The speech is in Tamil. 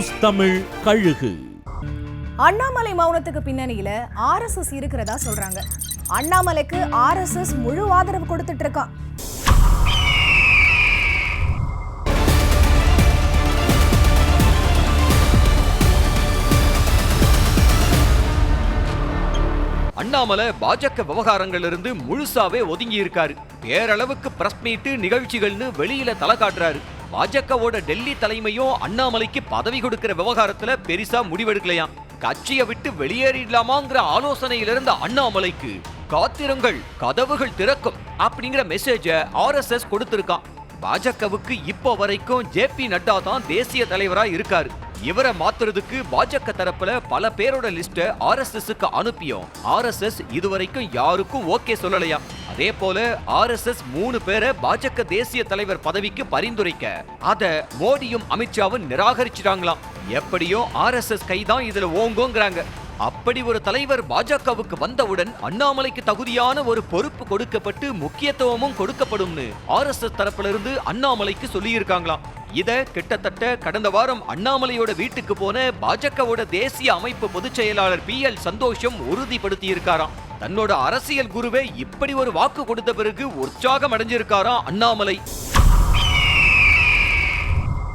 நியூஸ் தமிழ் கழுகு. அண்ணாமலை மௌனத்துக்கு பின்னணியில RSS இருக்கிறதா சொல்றாங்க. அண்ணாமலைக்கு RSS முழு ஆதரவு கொடுத்துட்டு இருக்கான். அண்ணாமலை பாஜக விவகாரங்களிலிருந்து முழுசாவே ஒதுங்கி இருக்காரு. பேரளவுக்கு பிரஸ் மீட் நிகழ்ச்சிகள்னு வெளியில தலை காட்டுறாரு. பாஜகவோட டெல்லி தலைமையும் அண்ணாமலைக்கு பதவி கொடுக்கிற விவகாரத்துல பெருசா முடிவெடுக்கலையாம். கட்சியை விட்டு வெளியேறிடலாமாங்கிற ஆலோசனையில இருந்த அண்ணாமலைக்கு காத்திருங்கள், கதவுகள் திறக்கும் அப்படிங்கிற மெசேஜ RSS கொடுத்திருக்கான். பாஜகவுக்கு இப்போ வரைக்கும் JP நட்டா தான் தேசிய தலைவரா இருக்காரு. இவரை மாத்துறதுக்கு பாஜக தரப்புல பல பேரோட லிஸ்ட RSSக்கு அனுப்பியும் RSS இதுவரைக்கும் யாருக்கும் ஓகே சொல்லலையா. அதே போல RSS 3 பேரை பாஜக தேசிய தலைவர் பதவிக்கு பரிந்துரைக்க அத மோடியும் அமித்ஷாவும் நிராகரிச்சிட்டாங்களாம். எப்படியோ RSS கைதான் இதுல ஓங்கோங்கிறாங்க. அப்படி ஒரு தலைவர் பாஜகவுக்கு வந்தவுடன் அண்ணாமலைக்கு தகுதியான ஒரு பொறுப்பு கொடுக்கப்பட்டு முக்கியத்துவமும் கொடுக்கப்படும்னு RSS தரப்புல இருந்து அண்ணாமலைக்கு சொல்லியிருக்காங்களாம். இத கிட்டத்தட்ட கடந்த வாரம் அண்ணாமலையோட வீட்டுக்கு போன பாஜகவோட தேசிய அமைப்பு பொதுச் செயலாளர் PL சந்தோஷம் உறுதிப்படுத்தி இருக்காராம். தன்னோட அரசியல் குருவே இப்படி ஒரு வாக்கு கொடுத்த பிறகு உற்சாகம் அடைஞ்சிருக்காராம் அண்ணாமலை.